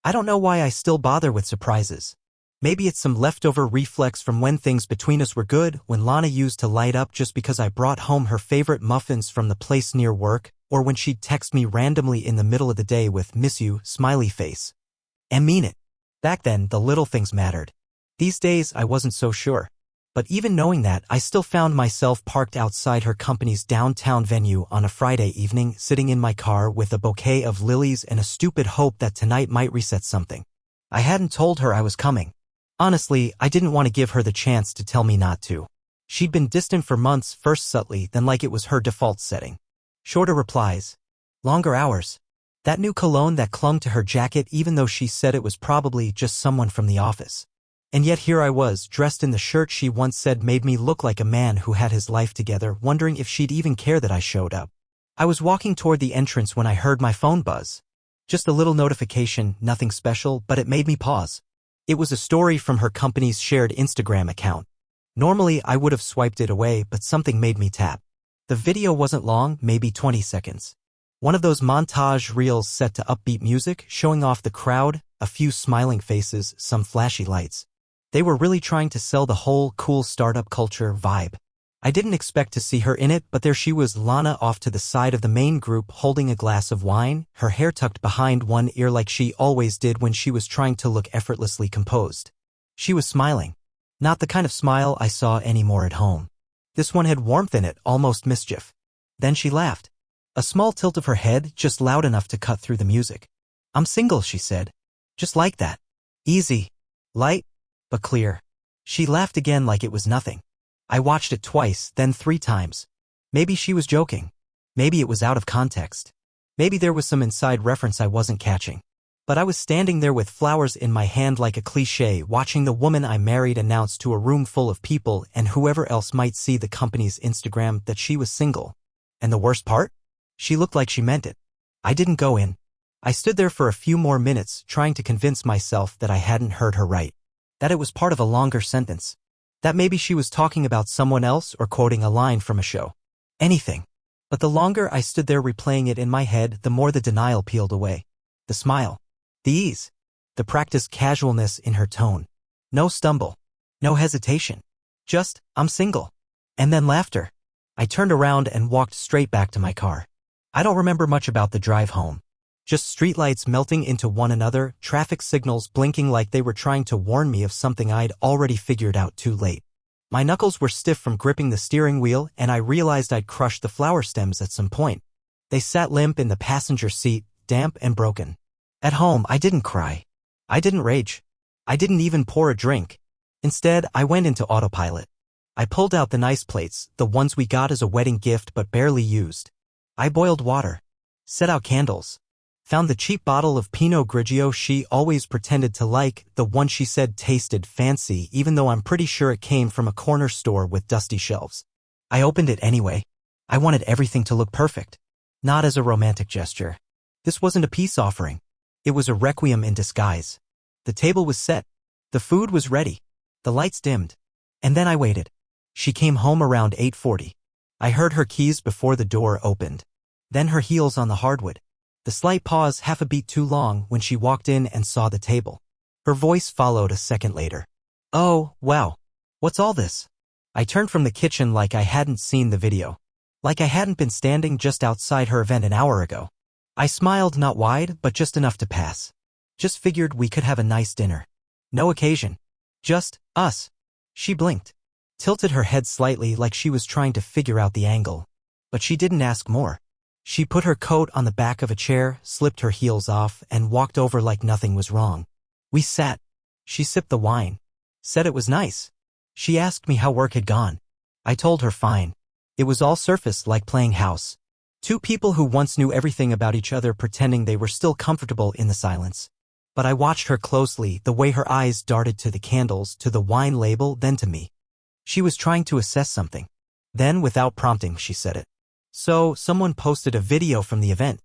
I don't know why I still bother with surprises. Maybe it's some leftover reflex from when things between us were good, when Lana used to light up just because I brought home her favorite muffins from the place near work, or when she'd text me randomly in the middle of the day with "miss you" smiley face. And mean it. Back then, the little things mattered. These days, I wasn't so sure. But even knowing that, I still found myself parked outside her company's downtown venue on a Friday evening, sitting in my car with a bouquet of lilies and a stupid hope that tonight might reset something. I hadn't told her I was coming. Honestly, I didn't want to give her the chance to tell me not to. She'd been distant for months, first subtly, then like it was her default setting. Shorter replies. Longer hours. That new cologne that clung to her jacket even though she said it was probably just someone from the office. And yet here I was, dressed in the shirt she once said made me look like a man who had his life together, wondering if she'd even care that I showed up. I was walking toward the entrance when I heard my phone buzz. Just a little notification, nothing special, but it made me pause. It was a story from her company's shared Instagram account. Normally, I would have swiped it away, but something made me tap. The video wasn't long, maybe 20 seconds. One of those montage reels set to upbeat music, showing off the crowd, a few smiling faces, some flashy lights. They were really trying to sell the whole cool startup culture vibe. I didn't expect to see her in it, but there she was, Lana off to the side of the main group holding a glass of wine, her hair tucked behind one ear like she always did when she was trying to look effortlessly composed. She was smiling. Not the kind of smile I saw anymore at home. This one had warmth in it, almost mischief. Then she laughed. A small tilt of her head, just loud enough to cut through the music. "I'm single," she said. Just like that. Easy. Light, but clear. She laughed again like it was nothing. I watched it twice, then 3 times. Maybe she was joking. Maybe it was out of context. Maybe there was some inside reference I wasn't catching. But I was standing there with flowers in my hand like a cliché, watching the woman I married announce to a room full of people and whoever else might see the company's Instagram that she was single. And the worst part? She looked like she meant it. I didn't go in. I stood there for a few more minutes, trying to convince myself that I hadn't heard her right. That it was part of a longer sentence. That maybe she was talking about someone else or quoting a line from a show. Anything. But the longer I stood there replaying it in my head, the more the denial peeled away. The smile. The ease. The practiced casualness in her tone. No stumble. No hesitation. Just, "I'm single." And then laughter. I turned around and walked straight back to my car. I don't remember much about the drive home. Just streetlights melting into one another, traffic signals blinking like they were trying to warn me of something I'd already figured out too late. My knuckles were stiff from gripping the steering wheel, and I realized I'd crushed the flower stems at some point. They sat limp in the passenger seat, damp and broken. At home, I didn't cry. I didn't rage. I didn't even pour a drink. Instead, I went into autopilot. I pulled out the nice plates, the ones we got as a wedding gift but barely used. I boiled water. Set out candles. Found the cheap bottle of Pinot Grigio she always pretended to like, the one she said tasted fancy even though I'm pretty sure it came from a corner store with dusty shelves. I opened it anyway. I wanted everything to look perfect. Not as a romantic gesture. This wasn't a peace offering. It was a requiem in disguise. The table was set. The food was ready. The lights dimmed. And then I waited. She came home around 8:40. I heard her keys before the door opened. Then her heels on the hardwood. The slight pause, half a beat too long, when she walked in and saw the table. Her voice followed a second later. "Oh, wow. What's all this?" I turned from the kitchen like I hadn't seen the video. Like I hadn't been standing just outside her event an hour ago. I smiled, not wide, but just enough to pass. Just figured we could have a nice dinner. No occasion. Just us. She blinked. Tilted her head slightly like she was trying to figure out the angle. But she didn't ask more. She put her coat on the back of a chair, slipped her heels off, and walked over like nothing was wrong. We sat. She sipped the wine. Said it was nice. She asked me how work had gone. I told her fine. It was all surface, like playing house. 2 people who once knew everything about each other pretending they were still comfortable in the silence. But I watched her closely, the way her eyes darted to the candles, to the wine label, then to me. She was trying to assess something. Then, without prompting, she said it. "So, someone posted a video from the event."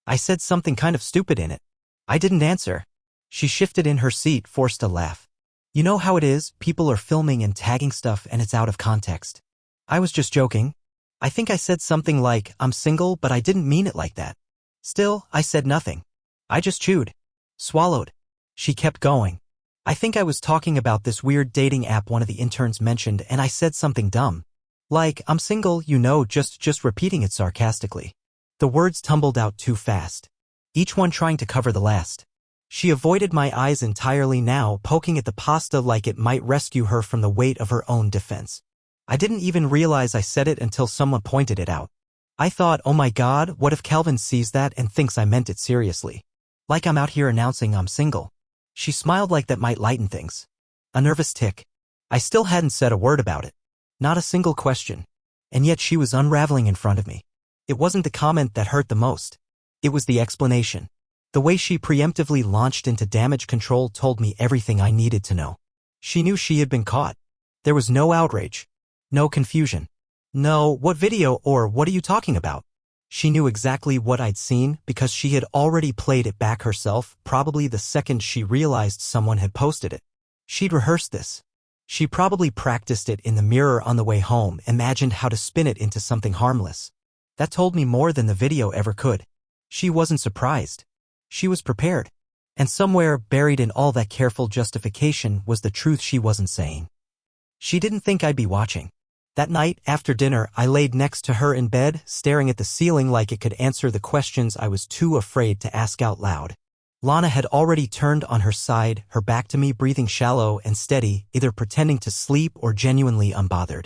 I said something kind of stupid in it. I didn't answer. She shifted in her seat, forced a laugh. "You know how it is, people are filming and tagging stuff and it's out of context." I was just joking. I think I said something like, "I'm single," but I didn't mean it like that. Still, I said nothing. I just chewed. Swallowed. She kept going. I think I was talking about this weird dating app one of the interns mentioned and I said something dumb. Like, I'm single, you know, just repeating it sarcastically. The words tumbled out too fast. Each one trying to cover the last. She avoided my eyes entirely now, poking at the pasta like it might rescue her from the weight of her own defense. I didn't even realize I said it until someone pointed it out. I thought, oh my god, what if Calvin sees that and thinks I meant it seriously? Like I'm out here announcing I'm single. She smiled like that might lighten things. A nervous tick. I still hadn't said a word about it. Not a single question. And yet she was unraveling in front of me. It wasn't the comment that hurt the most. It was the explanation. The way she preemptively launched into damage control told me everything I needed to know. She knew she had been caught. There was no outrage. No confusion. No, what video or what are you talking about? She knew exactly what I'd seen because she had already played it back herself, probably the second she realized someone had posted it. She'd rehearsed this. She probably practiced it in the mirror on the way home, imagined how to spin it into something harmless. That told me more than the video ever could. She wasn't surprised. She was prepared. And somewhere, buried in all that careful justification, was the truth she wasn't saying. She didn't think I'd be watching. That night, after dinner, I laid next to her in bed, staring at the ceiling like it could answer the questions I was too afraid to ask out loud. Lana had already turned on her side, her back to me, breathing shallow and steady, either pretending to sleep or genuinely unbothered.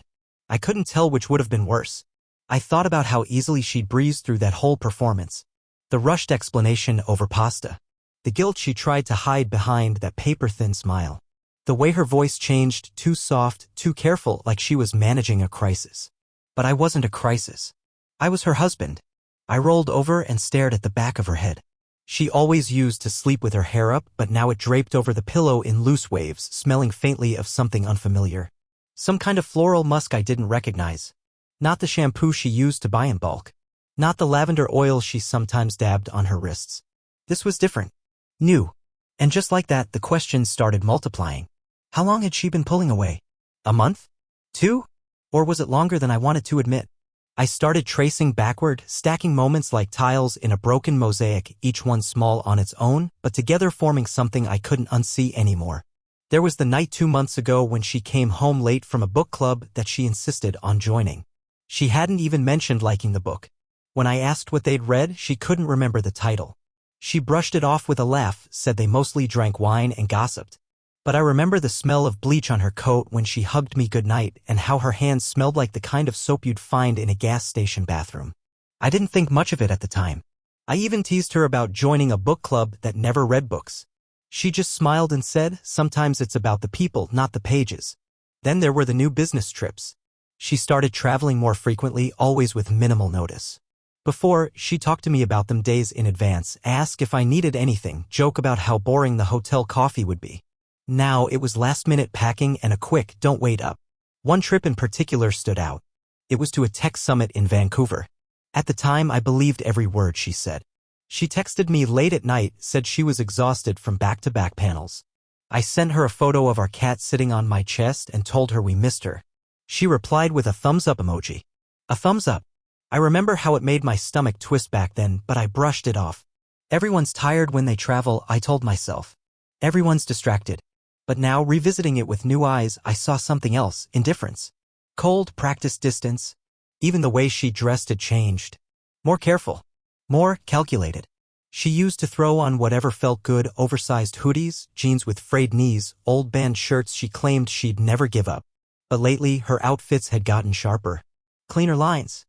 I couldn't tell which would have been worse. I thought about how easily she'd breezed through that whole performance. The rushed explanation over pasta. The guilt she tried to hide behind that paper-thin smile. The way her voice changed, too soft, too careful, like she was managing a crisis. But I wasn't a crisis. I was her husband. I rolled over and stared at the back of her head. She always used to sleep with her hair up, but now it draped over the pillow in loose waves, smelling faintly of something unfamiliar. Some kind of floral musk I didn't recognize. Not the shampoo she used to buy in bulk. Not the lavender oil she sometimes dabbed on her wrists. This was different. New. And just like that, the questions started multiplying. How long had she been pulling away? A month? 2? Or was it longer than I wanted to admit? I started tracing backward, stacking moments like tiles in a broken mosaic, each one small on its own, but together forming something I couldn't unsee anymore. There was the night 2 months ago when she came home late from a book club that she insisted on joining. She hadn't even mentioned liking the book. When I asked what they'd read, she couldn't remember the title. She brushed it off with a laugh, said they mostly drank wine and gossiped. But I remember the smell of bleach on her coat when she hugged me goodnight and how her hands smelled like the kind of soap you'd find in a gas station bathroom. I didn't think much of it at the time. I even teased her about joining a book club that never read books. She just smiled and said, sometimes it's about the people, not the pages. Then there were the new business trips. She started traveling more frequently, always with minimal notice. Before, she talked to me about them days in advance, ask if I needed anything, joke about how boring the hotel coffee would be. Now it was last-minute packing and a quick, don't wait up. One trip in particular stood out. It was to a tech summit in Vancouver. At the time, I believed every word she said. She texted me late at night, said she was exhausted from back-to-back panels. I sent her a photo of our cat sitting on my chest and told her we missed her. She replied with a thumbs-up emoji. A thumbs up. I remember how it made my stomach twist back then, but I brushed it off. Everyone's tired when they travel, I told myself. Everyone's distracted. But now, revisiting it with new eyes, I saw something else, indifference. Cold, practiced distance. Even the way she dressed had changed. More careful. More calculated. She used to throw on whatever felt good, oversized hoodies, jeans with frayed knees, old band shirts she claimed she'd never give up. But lately, her outfits had gotten sharper. Cleaner lines.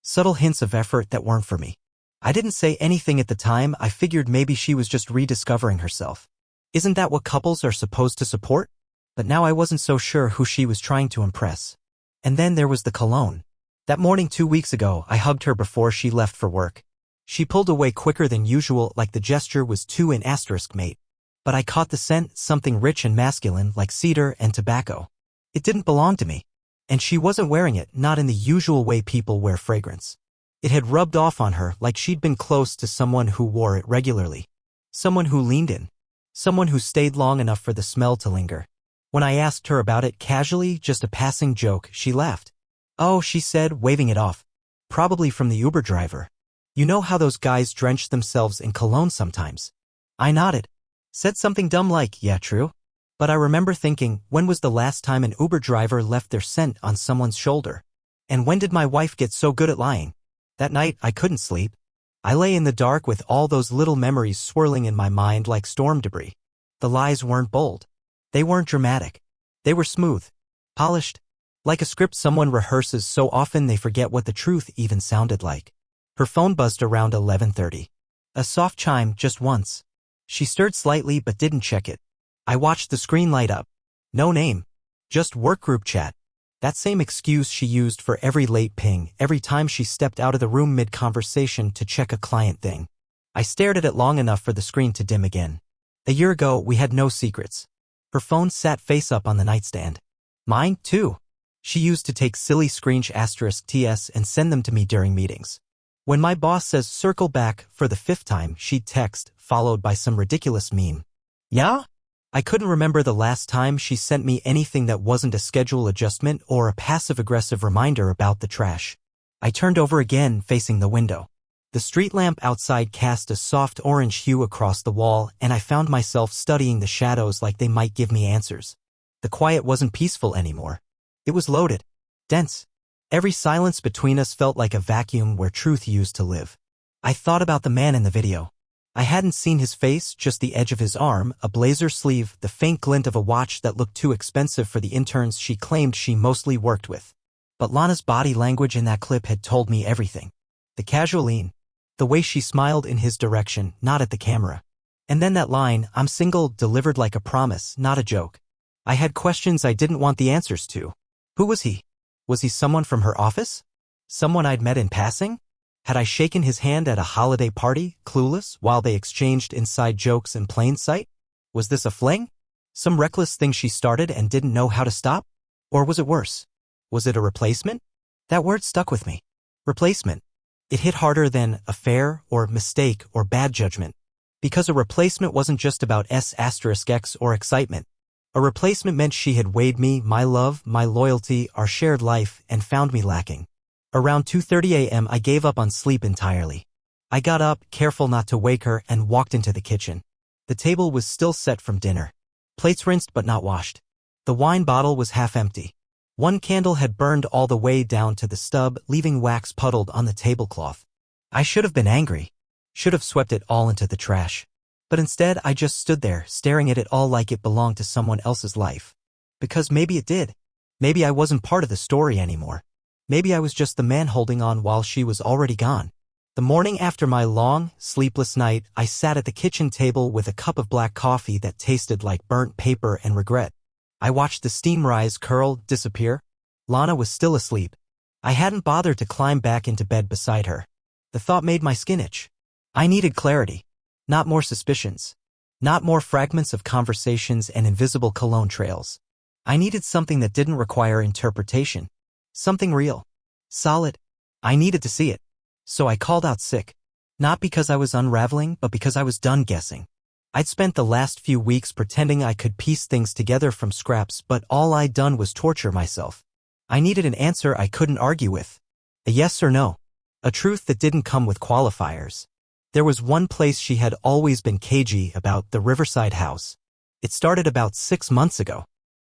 Subtle hints of effort that weren't for me. I didn't say anything at the time. I figured maybe she was just rediscovering herself. Isn't that what couples are supposed to support? But now I wasn't so sure who she was trying to impress. And then there was the cologne. That morning 2 weeks ago, I hugged her before she left for work. She pulled away quicker than usual, like the gesture was too an asterisk mate. But I caught the scent, something rich and masculine like cedar and tobacco. It didn't belong to me. And she wasn't wearing it, not in the usual way people wear fragrance. It had rubbed off on her like she'd been close to someone who wore it regularly. Someone who leaned in. Someone who stayed long enough for the smell to linger. When I asked her about it casually, just a passing joke, she laughed. Oh, she said, waving it off. Probably from the Uber driver. You know how those guys drench themselves in cologne sometimes? I nodded. Said something dumb like, yeah, true. But I remember thinking, when was the last time an Uber driver left their scent on someone's shoulder? And when did my wife get so good at lying? That night, I couldn't sleep. I lay in the dark with all those little memories swirling in my mind like storm debris. The lies weren't bold. They weren't dramatic. They were smooth, polished, like a script someone rehearses so often they forget what the truth even sounded like. Her phone buzzed around 11:30. A soft chime just once. She stirred slightly but didn't check it. I watched the screen light up. No name. Just work group chat. That same excuse she used for every late ping, every time she stepped out of the room mid-conversation to check a client thing. I stared at it long enough for the screen to dim again. A year ago, we had no secrets. Her phone sat face up on the nightstand. Mine, too. She used to take silly *TS and send them to me during meetings. When my boss says circle back for the 5th time, she'd text, followed by some ridiculous meme. Yeah? I couldn't remember the last time she sent me anything that wasn't a schedule adjustment or a passive-aggressive reminder about the trash. I turned over again, facing the window. The street lamp outside cast a soft orange hue across the wall, and I found myself studying the shadows like they might give me answers. The quiet wasn't peaceful anymore. It was loaded, dense. Every silence between us felt like a vacuum where truth used to live. I thought about the man in the video. I hadn't seen his face, just the edge of his arm, a blazer sleeve, the faint glint of a watch that looked too expensive for the interns she claimed she mostly worked with. But Lana's body language in that clip had told me everything. The casual lean. The way she smiled in his direction, not at the camera. And then that line, "I'm single," delivered like a promise, not a joke. I had questions I didn't want the answers to. Who was he? Was he someone from her office? Someone I'd met in passing? Had I shaken his hand at a holiday party, clueless, while they exchanged inside jokes in plain sight? Was this a fling? Some reckless thing she started and didn't know how to stop? Or was it worse? Was it a replacement? That word stuck with me. Replacement. It hit harder than affair or mistake or bad judgment. Because a replacement wasn't just about S*X or excitement. A replacement meant she had weighed me, my love, my loyalty, our shared life, and found me lacking. Around 2:30 a.m. I gave up on sleep entirely. I got up, careful not to wake her, and walked into the kitchen. The table was still set from dinner. Plates rinsed but not washed. The wine bottle was half empty. One candle had burned all the way down to the stub, leaving wax puddled on the tablecloth. I should have been angry. Should have swept it all into the trash. But instead, I just stood there, staring at it all like it belonged to someone else's life. Because maybe it did. Maybe I wasn't part of the story anymore. Maybe I was just the man holding on while she was already gone. The morning after my long, sleepless night, I sat at the kitchen table with a cup of black coffee that tasted like burnt paper and regret. I watched the steam rise, curl, disappear. Lana was still asleep. I hadn't bothered to climb back into bed beside her. The thought made my skin itch. I needed clarity. Not more suspicions. Not more fragments of conversations and invisible cologne trails. I needed something that didn't require interpretation. Something real. Solid. I needed to see it. So I called out sick. Not because I was unraveling, but because I was done guessing. I'd spent the last few weeks pretending I could piece things together from scraps, but all I'd done was torture myself. I needed an answer I couldn't argue with. A yes or no. A truth that didn't come with qualifiers. There was one place she had always been cagey about, the Riverside house. It started about 6 months ago.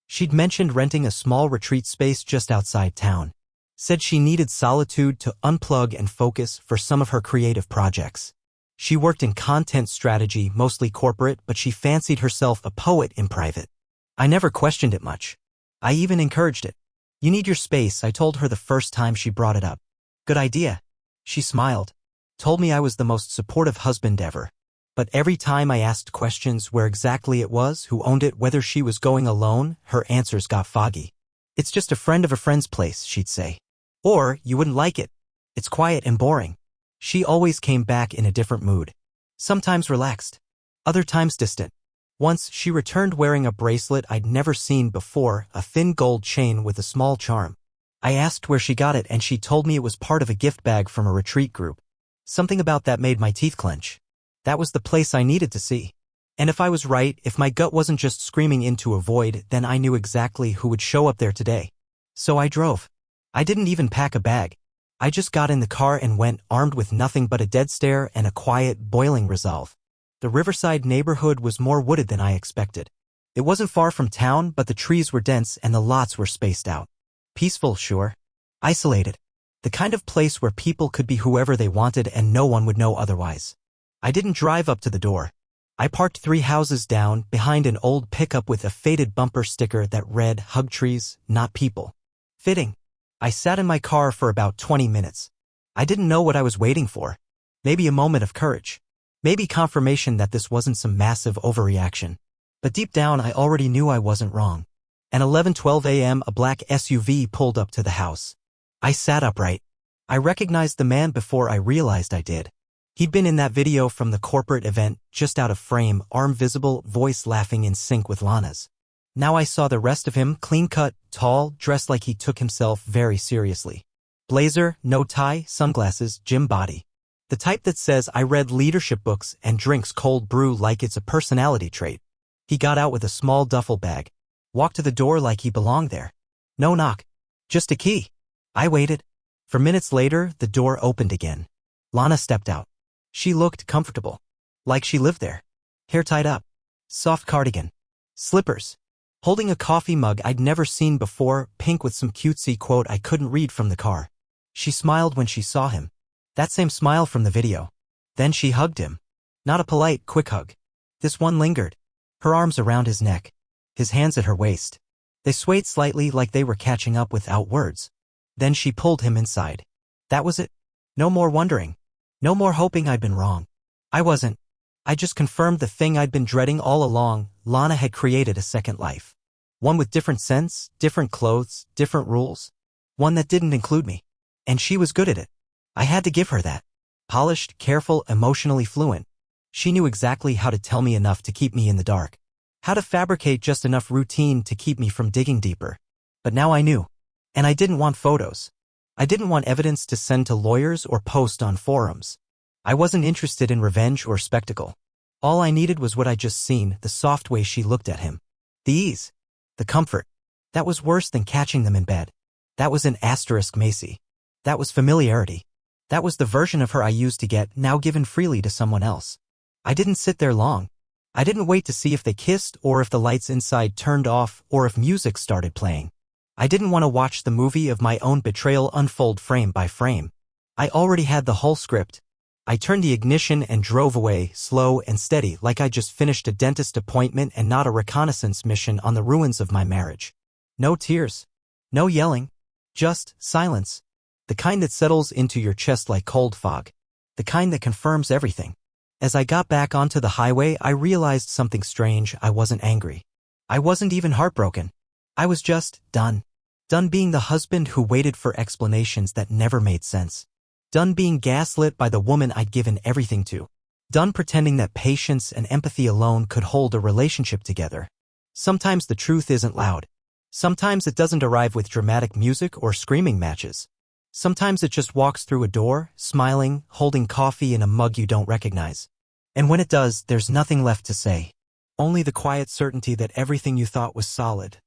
She'd mentioned renting a small retreat space just outside town. Said she needed solitude to unplug and focus for some of her creative projects. She worked in content strategy, mostly corporate, but she fancied herself a poet in private. I never questioned it much. I even encouraged it. You need your space, I told her the first time she brought it up. Good idea. She smiled. Told me I was the most supportive husband ever. But every time I asked questions where exactly it was, who owned it, whether she was going alone, her answers got foggy. It's just a friend of a friend's place, she'd say. Or, you wouldn't like it. It's quiet and boring. She always came back in a different mood. Sometimes relaxed. Other times distant. Once, she returned wearing a bracelet I'd never seen before, a thin gold chain with a small charm. I asked where she got it and she told me it was part of a gift bag from a retreat group. Something about that made my teeth clench. That was the place I needed to see. And if I was right, if my gut wasn't just screaming into a void, then I knew exactly who would show up there today. So I drove. I didn't even pack a bag. I just got in the car and went, armed with nothing but a dead stare and a quiet, boiling resolve. The Riverside neighborhood was more wooded than I expected. It wasn't far from town, but the trees were dense and the lots were spaced out. Peaceful, sure. Isolated. The kind of place where people could be whoever they wanted and no one would know otherwise. I didn't drive up to the door. I parked 3 houses down, behind an old pickup with a faded bumper sticker that read, "Hug trees, not people." Fitting. I sat in my car for about 20 minutes. I didn't know what I was waiting for. Maybe a moment of courage. Maybe confirmation that this wasn't some massive overreaction. But deep down I already knew I wasn't wrong. At 11:12 a.m. a black SUV pulled up to the house. I sat upright. I recognized the man before I realized I did. He'd been in that video from the corporate event, just out of frame, arm visible, voice laughing in sync with Lana's. Now I saw the rest of him, clean-cut, tall, dressed like he took himself very seriously. Blazer, no tie, sunglasses, gym body. The type that says I read leadership books and drinks cold brew like it's a personality trait. He got out with a small duffel bag. Walked to the door like he belonged there. No knock. Just a key. I waited. For minutes later, the door opened again. Lana stepped out. She looked comfortable. Like she lived there. Hair tied up. Soft cardigan. Slippers. Holding a coffee mug I'd never seen before, pink with some cutesy quote I couldn't read from the car. She smiled when she saw him. That same smile from the video. Then she hugged him. Not a polite, quick hug. This one lingered. Her arms around his neck. His hands at her waist. They swayed slightly like they were catching up without words. Then she pulled him inside. That was it. No more wondering. No more hoping I'd been wrong. I wasn't. I just confirmed the thing I'd been dreading all along. Lana had created a second life. One with different scents, different clothes, different rules. One that didn't include me. And she was good at it. I had to give her that. Polished, careful, emotionally fluent. She knew exactly how to tell me enough to keep me in the dark. How to fabricate just enough routine to keep me from digging deeper. But now I knew. And I didn't want photos. I didn't want evidence to send to lawyers or post on forums. I wasn't interested in revenge or spectacle. All I needed was what I'd just seen, the soft way she looked at him. The ease. The comfort. That was worse than catching them in bed. That was an asterisk Macy. That was familiarity. That was the version of her I used to get, now given freely to someone else. I didn't sit there long. I didn't wait to see if they kissed or if the lights inside turned off or if music started playing. I didn't want to watch the movie of my own betrayal unfold frame by frame. I already had the whole script. I turned the ignition and drove away, slow and steady, like I just finished a dentist appointment and not a reconnaissance mission on the ruins of my marriage. No tears. No yelling. Just silence. The kind that settles into your chest like cold fog. The kind that confirms everything. As I got back onto the highway, I realized something strange. I wasn't angry. I wasn't even heartbroken. I was just done. Done being the husband who waited for explanations that never made sense. Done being gaslit by the woman I'd given everything to. Done pretending that patience and empathy alone could hold a relationship together. Sometimes the truth isn't loud. Sometimes it doesn't arrive with dramatic music or screaming matches. Sometimes it just walks through a door, smiling, holding coffee in a mug you don't recognize. And when it does, there's nothing left to say. Only the quiet certainty that everything you thought was solid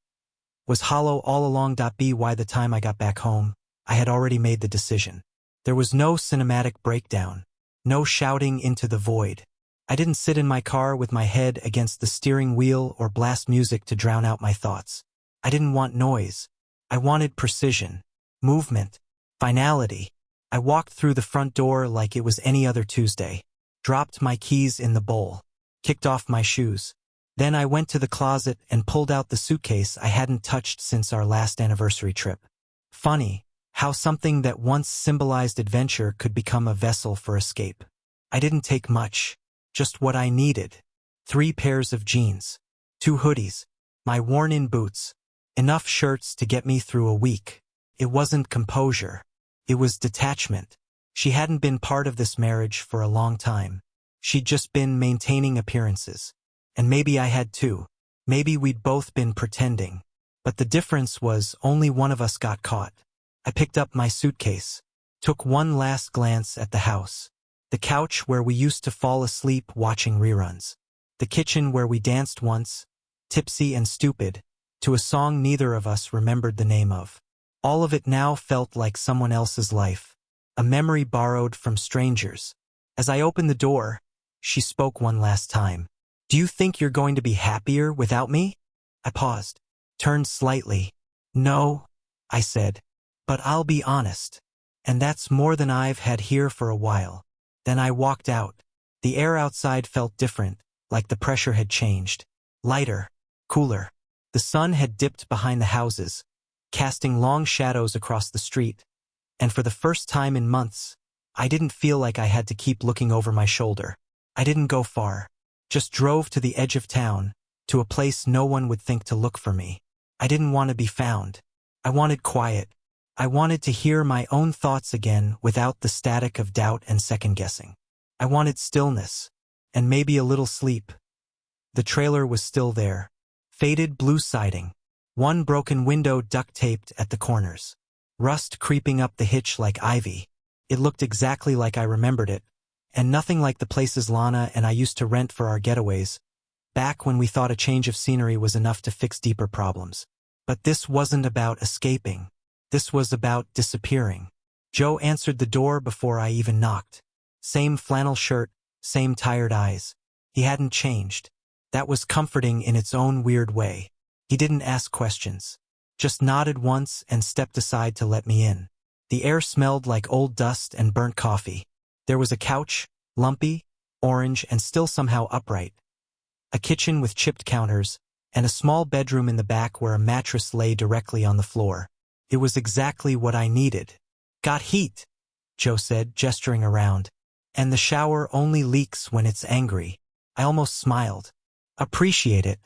was hollow all along. By the time I got back home, I had already made the decision. There was no cinematic breakdown. No shouting into the void. I didn't sit in my car with my head against the steering wheel or blast music to drown out my thoughts. I didn't want noise. I wanted precision, movement, finality. I walked through the front door like it was any other Tuesday, dropped my keys in the bowl, kicked off my shoes. Then I went to the closet and pulled out the suitcase I hadn't touched since our last anniversary trip. Funny how something that once symbolized adventure could become a vessel for escape. I didn't take much, just what I needed. 3 pairs of jeans, 2 hoodies, my worn-in boots, enough shirts to get me through a week. It wasn't composure. It was detachment. She hadn't been part of this marriage for a long time. She'd just been maintaining appearances. And maybe I had too. Maybe we'd both been pretending. But the difference was only one of us got caught. I picked up my suitcase, took one last glance at the house. The couch where we used to fall asleep watching reruns. The kitchen where we danced once, tipsy and stupid, to a song neither of us remembered the name of. All of it now felt like someone else's life, a memory borrowed from strangers. As I opened the door, She spoke one last time. Do you think you're going to be happier without me? I paused, turned slightly. No, I said. But I'll be honest. And that's more than I've had here for a while. Then I walked out. The air outside felt different, like the pressure had changed. Lighter, cooler. The sun had dipped behind the houses, casting long shadows across the street. And for the first time in months, I didn't feel like I had to keep looking over my shoulder. I didn't go far. Just drove to the edge of town, to a place no one would think to look for me. I didn't want to be found. I wanted quiet. I wanted to hear my own thoughts again without the static of doubt and second-guessing. I wanted stillness, and maybe a little sleep. The trailer was still there. Faded blue siding. One broken window duct-taped at the corners. Rust creeping up the hitch like ivy. It looked exactly like I remembered it, and nothing like the places Lana and I used to rent for our getaways, back when we thought a change of scenery was enough to fix deeper problems. But this wasn't about escaping. This was about disappearing. Joe answered the door before I even knocked. Same flannel shirt, same tired eyes. He hadn't changed. That was comforting in its own weird way. He didn't ask questions. Just nodded once and stepped aside to let me in. The air smelled like old dust and burnt coffee. There was a couch, lumpy, orange, and still somehow upright. A kitchen with chipped counters, and a small bedroom in the back where a mattress lay directly on the floor. It was exactly what I needed. Got heat, Joe said, gesturing around. And the shower only leaks when it's angry. I almost smiled. Appreciate it,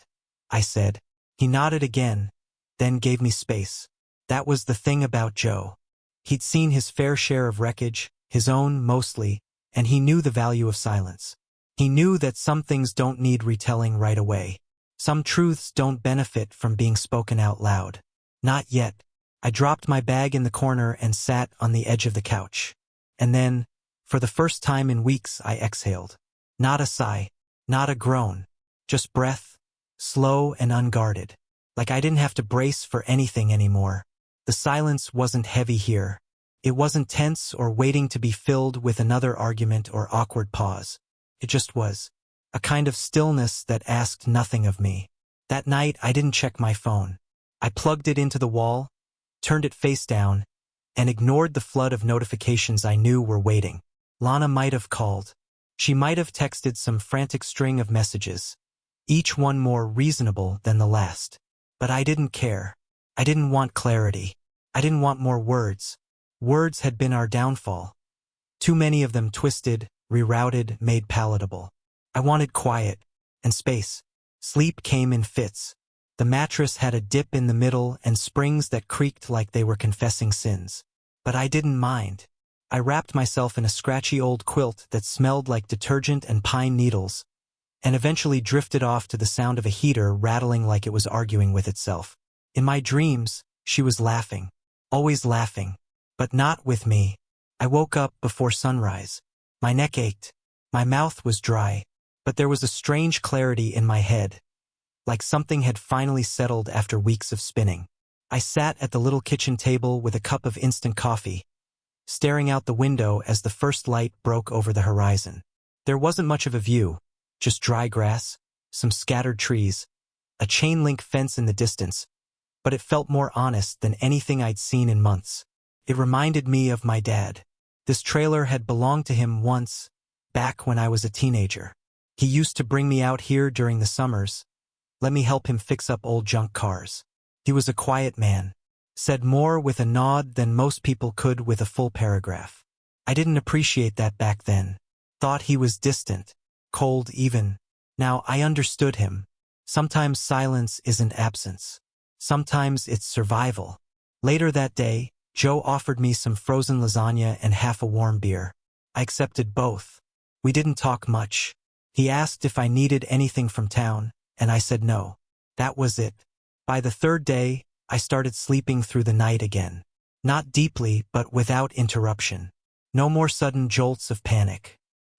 I said. He nodded again, then gave me space. That was the thing about Joe. He'd seen his fair share of wreckage, his own mostly, and he knew the value of silence. He knew that some things don't need retelling right away. Some truths don't benefit from being spoken out loud. Not yet. I dropped my bag in the corner and sat on the edge of the couch. And then, for the first time in weeks, I exhaled. Not a sigh, not a groan, just breath, slow and unguarded. Like I didn't have to brace for anything anymore. The silence wasn't heavy here. It wasn't tense or waiting to be filled with another argument or awkward pause. It just was. A kind of stillness that asked nothing of me. That night, I didn't check my phone. I plugged it into the wall, turned it face down, and ignored the flood of notifications I knew were waiting. Lana might have called. She might have texted some frantic string of messages, each one more reasonable than the last. But I didn't care. I didn't want clarity. I didn't want more words. Words had been our downfall. Too many of them twisted, rerouted, made palatable. I wanted quiet and space. Sleep came in fits. The mattress had a dip in the middle and springs that creaked like they were confessing sins. But I didn't mind. I wrapped myself in a scratchy old quilt that smelled like detergent and pine needles, and eventually drifted off to the sound of a heater rattling like it was arguing with itself. In my dreams, she was laughing. Always laughing. But not with me. I woke up before sunrise. My neck ached. My mouth was dry. But there was a strange clarity in my head, like something had finally settled after weeks of spinning. I sat at the little kitchen table with a cup of instant coffee, staring out the window as the first light broke over the horizon. There wasn't much of a view, just dry grass, some scattered trees, a chain-link fence in the distance, but it felt more honest than anything I'd seen in months. It reminded me of my dad. This trailer had belonged to him once, back when I was a teenager. He used to bring me out here during the summers, let me help him fix up old junk cars. He was a quiet man, said more with a nod than most people could with a full paragraph. I didn't appreciate that back then. Thought he was distant, cold even. Now I understood him. Sometimes silence isn't absence. Sometimes it's survival. Later that day, Joe offered me some frozen lasagna and half a warm beer. I accepted both. We didn't talk much. He asked if I needed anything from town, and I said no. That was it. By the third day, I started sleeping through the night again. Not deeply, but without interruption. No more sudden jolts of panic.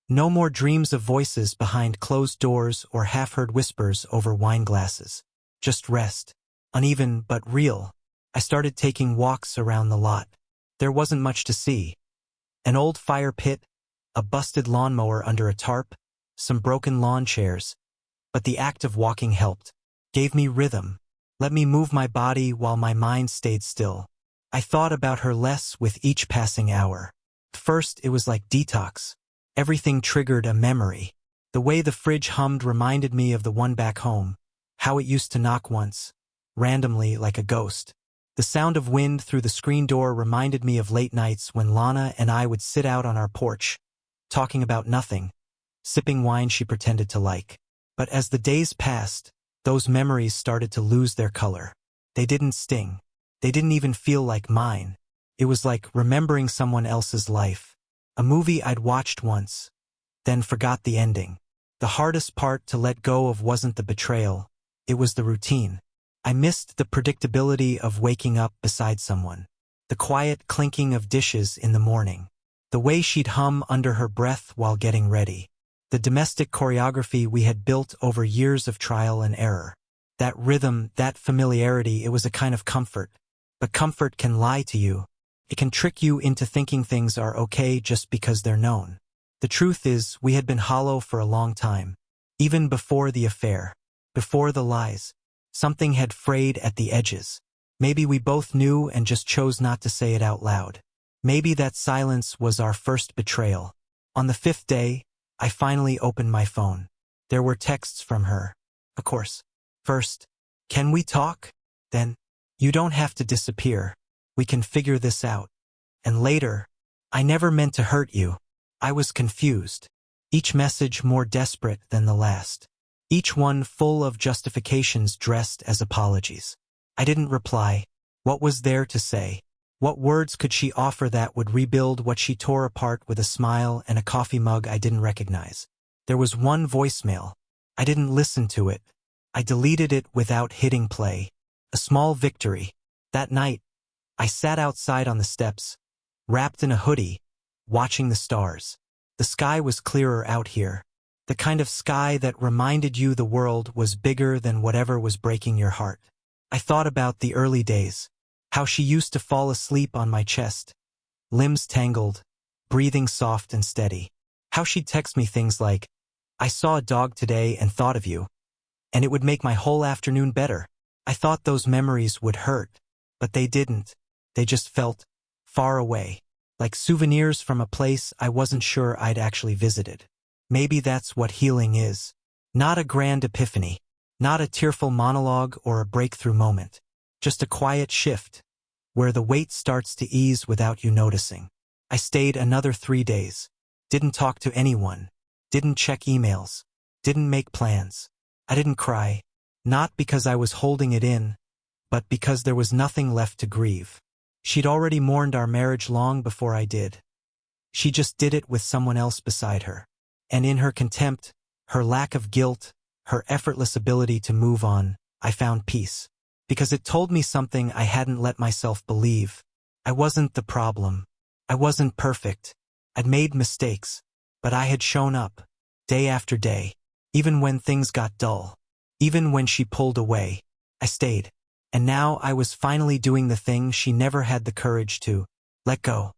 No more dreams of voices behind closed doors or half-heard whispers over wine glasses. Just rest. Uneven but real. I started taking walks around the lot. There wasn't much to see. An old fire pit, a busted lawnmower under a tarp, some broken lawn chairs, but the act of walking helped. Gave me rhythm. Let me move my body while my mind stayed still. I thought about her less with each passing hour. First, it was like detox. Everything triggered a memory. The way the fridge hummed reminded me of the one back home, how it used to knock once, randomly like a ghost. The sound of wind through the screen door reminded me of late nights when Lana and I would sit out on our porch, talking about nothing, sipping wine she pretended to like. But as the days passed, those memories started to lose their color. They didn't sting. They didn't even feel like mine. It was like remembering someone else's life. A movie I'd watched once, then forgot the ending. The hardest part to let go of wasn't the betrayal, it was the routine. I missed the predictability of waking up beside someone, the quiet clinking of dishes in the morning, the way she'd hum under her breath while getting ready, the domestic choreography we had built over years of trial and error. That rhythm, that familiarity, it was a kind of comfort. But comfort can lie to you. It can trick you into thinking things are okay just because they're known. The truth is, we had been hollow for a long time. Even before the affair. Before the lies. Something had frayed at the edges. Maybe we both knew and just chose not to say it out loud. Maybe that silence was our first betrayal. On the 5th day, I finally opened my phone. There were texts from her. Of course. First, "Can we talk?" Then, "You don't have to disappear. We can figure this out." And later, "I never meant to hurt you." I was confused. Each message more desperate than the last. Each one full of justifications dressed as apologies. I didn't reply. What was there to say? What words could she offer that would rebuild what she tore apart with a smile and a coffee mug I didn't recognize? There was one voicemail. I didn't listen to it. I deleted it without hitting play. A small victory. That night, I sat outside on the steps, wrapped in a hoodie, watching the stars. The sky was clearer out here. The kind of sky that reminded you the world was bigger than whatever was breaking your heart. I thought about the early days. How she used to fall asleep on my chest, limbs tangled, breathing soft and steady. How she'd text me things like, "I saw a dog today and thought of you," and it would make my whole afternoon better. I thought those memories would hurt, but they didn't. They just felt far away, like souvenirs from a place I wasn't sure I'd actually visited. Maybe that's what healing is. Not a grand epiphany, not a tearful monologue or a breakthrough moment. Just a quiet shift, where the weight starts to ease without you noticing. I stayed another 3 days. Didn't talk to anyone. Didn't check emails. Didn't make plans. I didn't cry. Not because I was holding it in, but because there was nothing left to grieve. She'd already mourned our marriage long before I did. She just did it with someone else beside her. And in her contempt, her lack of guilt, her effortless ability to move on, I found peace. Because it told me something I hadn't let myself believe. I wasn't the problem. I wasn't perfect. I'd made mistakes. But I had shown up, day after day. Even when things got dull. Even when she pulled away. I stayed. And now I was finally doing the thing she never had the courage to let go.